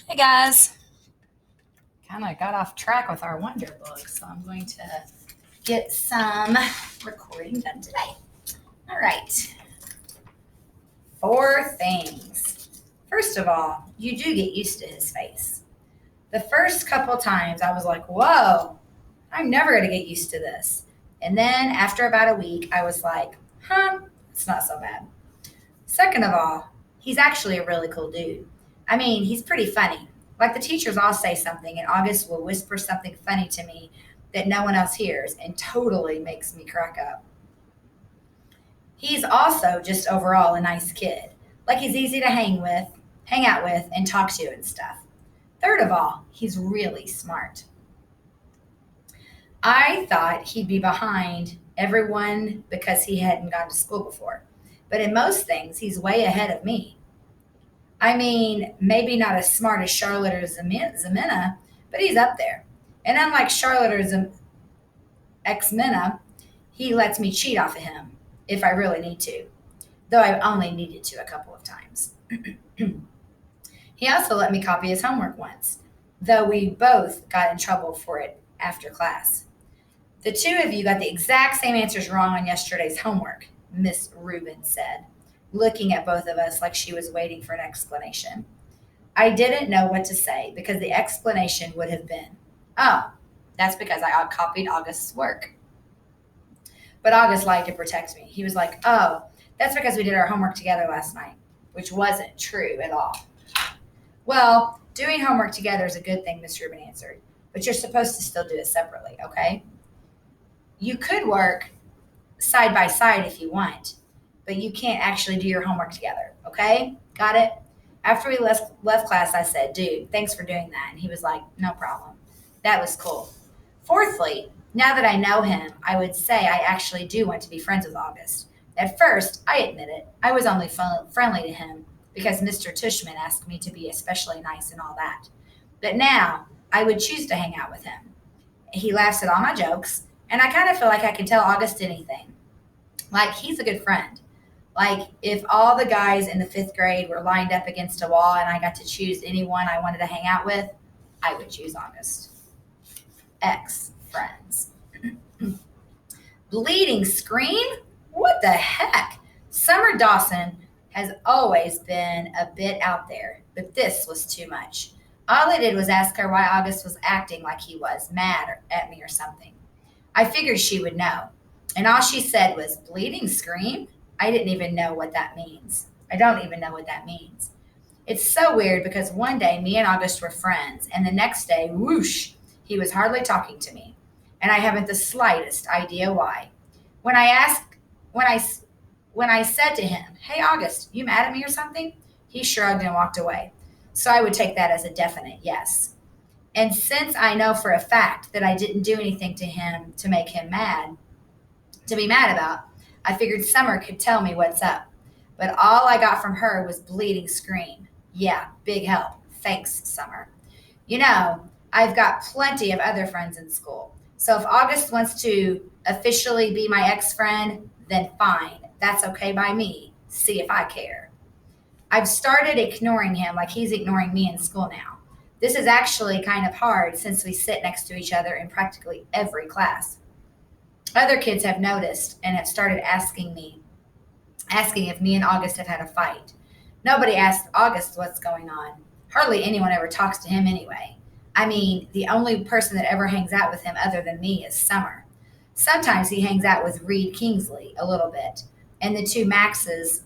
Hey guys, kind of got off track with our Wonder Book, so I'm going to get some recording done today. All right, four things. First of all, you do get used to his face. The first couple times I was like, whoa, I'm never going to get used to this. And then after about a week, I was like, it's not so bad. Second of all, he's actually a really cool dude. I mean, he's pretty funny. Like the teachers all say something, and August will whisper something funny to me that no one else hears and totally makes me crack up. He's also just overall a nice kid. Like he's easy to hang out with, and talk to and stuff. Third of all, he's really smart. I thought he'd be behind everyone because he hadn't gone to school before. But in most things, he's way ahead of me. I mean, maybe not as smart as Charlotte or Zemina, but he's up there. And unlike Charlotte or Xmina, he lets me cheat off of him if I really need to, though I've only needed to a couple of times. He also let me copy his homework once, though we both got in trouble for it after class. The two of you got the exact same answers wrong on yesterday's homework, Miss Rubin said, looking at both of us like she was waiting for an explanation. I didn't know what to say because the explanation would have been, oh, that's because I copied August's work. But August lied to protect me. He was like, oh, that's because we did our homework together last night, which wasn't true at all. Well, doing homework together is a good thing, Miss Rubin answered, but you're supposed to still do it separately, okay? You could work side by side if you want, but you can't actually do your homework together, okay? Got it? After we left class, I said, dude, thanks for doing that. And he was like, no problem. That was cool. Fourthly, now that I know him, I would say I actually do want to be friends with August. At first, I admit it, I was only friendly to him because Mr. Tushman asked me to be especially nice and all that. But now, I would choose to hang out with him. He laughs at all my jokes, and I kind of feel like I can tell August anything. Like, he's a good friend. Like, if all the guys in the fifth grade were lined up against a wall and I got to choose anyone I wanted to hang out with, I would choose August. Ex friends. Bleeding scream? What the heck? Summer Dawson has always been a bit out there, but this was too much. All I did was ask her why August was acting like he was mad at me or something. I figured she would know. And all she said was, bleeding scream? I didn't even know what that means. I don't even know what that means. It's so weird because one day me and August were friends, and the next day, whoosh, he was hardly talking to me. And I haven't the slightest idea why. When I asked, when I, when I said to him, hey August, you mad at me or something? He shrugged and walked away. So I would take that as a definite yes. And since I know for a fact that I didn't do anything to him to make him mad, to be mad about, I figured Summer could tell me what's up. But all I got from her was bleeding scream. Yeah, big help. Thanks, Summer. You know, I've got plenty of other friends in school. So if August wants to officially be my ex friend, then fine. That's okay by me. See if I care. I've started ignoring him like he's ignoring me in school now. This is actually kind of hard since we sit next to each other in practically every class. Other kids have noticed and have started asking if me and August have had a fight. Nobody asks August what's going on. Hardly anyone ever talks to him anyway. I mean, the only person that ever hangs out with him other than me is Summer. Sometimes he hangs out with Reed Kingsley a little bit, and the two Maxes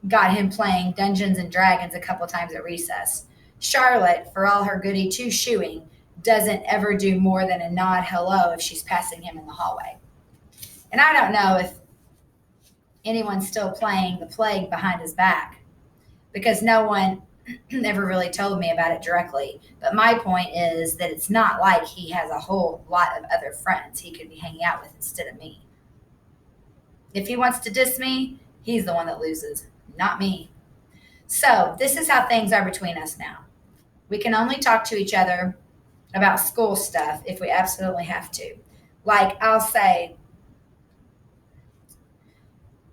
got him playing Dungeons and Dragons a couple times at recess. Charlotte, for all her goody two shoeing, doesn't ever do more than a nod hello if she's passing him in the hallway. And I don't know if anyone's still playing the plague behind his back because no one never really told me about it directly. But my point is that it's not like he has a whole lot of other friends he could be hanging out with instead of me. If he wants to diss me, he's the one that loses, not me. So this is how things are between us now. We can only talk to each other about school stuff if we absolutely have to. Like, I'll say,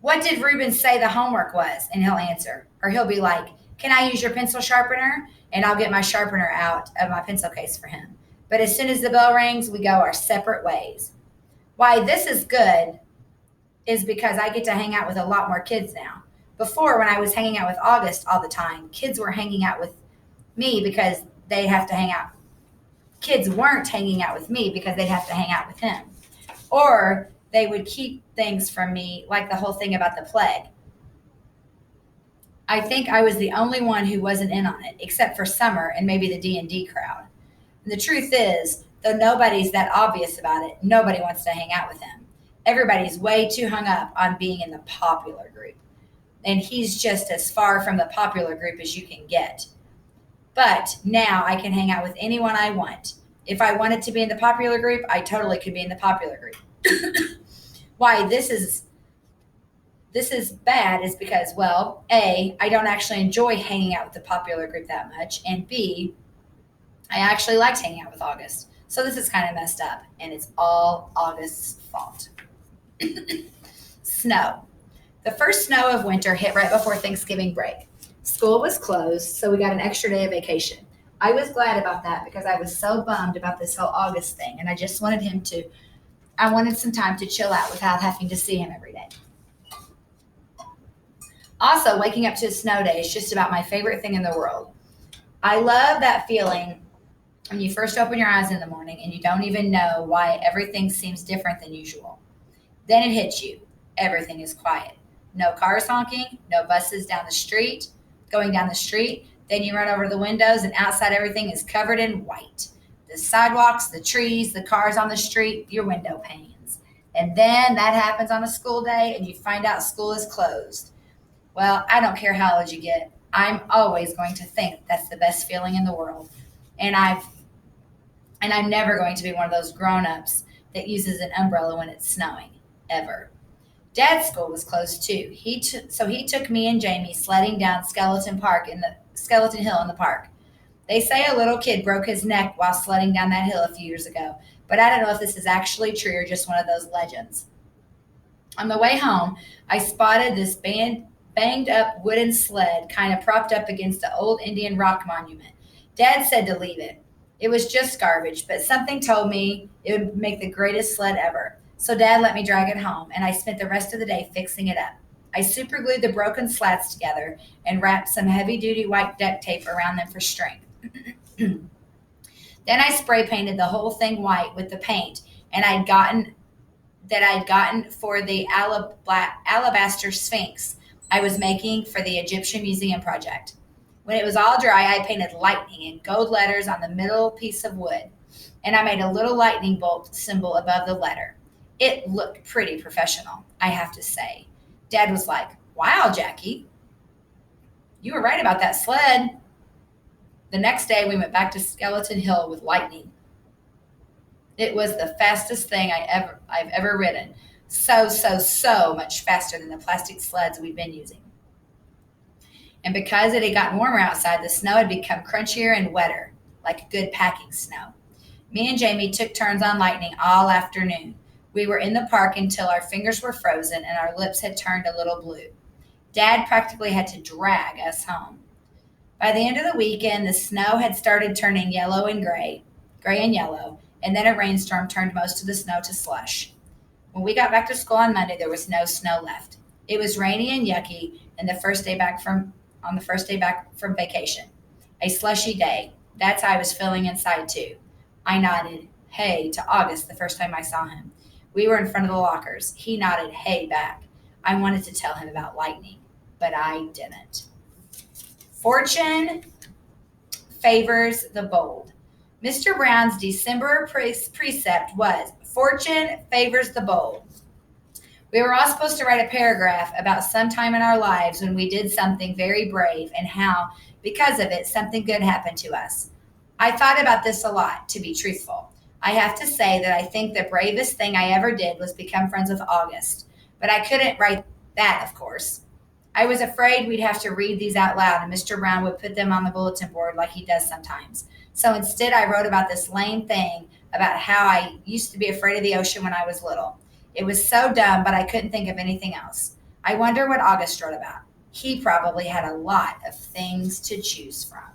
what did Ruben say the homework was? And he'll answer. Or he'll be like, Can I use your pencil sharpener? And I'll get my sharpener out of my pencil case for him. But as soon as the bell rings, we go our separate ways. Why this is good is because I get to hang out with a lot more kids now. Before, when I was hanging out with August all the time, kids were hanging out with me because they'd have to hang out. Kids weren't hanging out with me because they'd have to hang out with him. Or they would keep things from me, like the whole thing about the plague. I think I was the only one who wasn't in on it, except for Summer and maybe the D&D crowd. And the truth is, though nobody's that obvious about it, nobody wants to hang out with him. Everybody's way too hung up on being in the popular group. And he's just as far from the popular group as you can get. But now I can hang out with anyone I want. If I wanted to be in the popular group, I totally could be in the popular group. Why this is bad is because, well, A, I don't actually enjoy hanging out with the popular group that much, and B, I actually liked hanging out with August. So this is kind of messed up, and it's all August's fault. Snow. The first snow of winter hit right before Thanksgiving break. School was closed, so we got an extra day of vacation. I was glad about that because I was so bummed about this whole August thing, and I just wanted I wanted some time to chill out without having to see him every day. Also, waking up to a snow day is just about my favorite thing in the world. I love that feeling when you first open your eyes in the morning and you don't even know why everything seems different than usual. Then it hits you. Everything is quiet. No cars honking, no buses going down the street. Then you run over the windows and outside everything is covered in white. The sidewalks, the trees, the cars on the street, your window panes. And then that happens on a school day and you find out school is closed. Well, I don't care how old you get. I'm always going to think that's the best feeling in the world. And I'm never going to be one of those grown-ups that uses an umbrella when it's snowing, ever. Dad's school was closed too. So he took me and Jamie sledding down Skeleton Hill in the park. They say a little kid broke his neck while sledding down that hill a few years ago, but I don't know if this is actually true or just one of those legends. On the way home, I spotted this banged up wooden sled kind of propped up against the old Indian rock monument. Dad said to leave it. It was just garbage, but something told me it would make the greatest sled ever. So Dad let me drag it home, and I spent the rest of the day fixing it up. I superglued the broken slats together and wrapped some heavy-duty white duct tape around them for strength. Then I spray painted the whole thing white with the paint I'd gotten for the alabaster sphinx I was making for the Egyptian Museum project. When it was all dry, I painted lightning in gold letters on the middle piece of wood, and I made a little lightning bolt symbol above the letter. It looked pretty professional, I have to say. Dad was like, "Wow, Jackie, you were right about that sled." The next day, we went back to Skeleton Hill with lightning. It was the fastest thing I've ever ridden. So much faster than the plastic sleds we've been using. And because it had gotten warmer outside, the snow had become crunchier and wetter, like good packing snow. Me and Jamie took turns on lightning all afternoon. We were in the park until our fingers were frozen and our lips had turned a little blue. Dad practically had to drag us home. By the end of the weekend, the snow had started turning yellow and gray and yellow, and then a rainstorm turned most of the snow to slush. When we got back to school on Monday, there was no snow left. It was rainy and yucky, and the first day back from vacation. A slushy day. That's how I was feeling inside too. I nodded hey to August the first time I saw him. We were in front of the lockers. He nodded hey back. I wanted to tell him about lightning, but I didn't. Fortune favors the bold. Mr. Brown's December precept was, "Fortune favors the bold." We were all supposed to write a paragraph about some time in our lives when we did something very brave and how, because of it, something good happened to us. I thought about this a lot, to be truthful. I have to say that I think the bravest thing I ever did was become friends with August, but I couldn't write that, of course. I was afraid we'd have to read these out loud and Mr. Brown would put them on the bulletin board like he does sometimes. So instead, I wrote about this lame thing about how I used to be afraid of the ocean when I was little. It was so dumb, but I couldn't think of anything else. I wonder what August wrote about. He probably had a lot of things to choose from.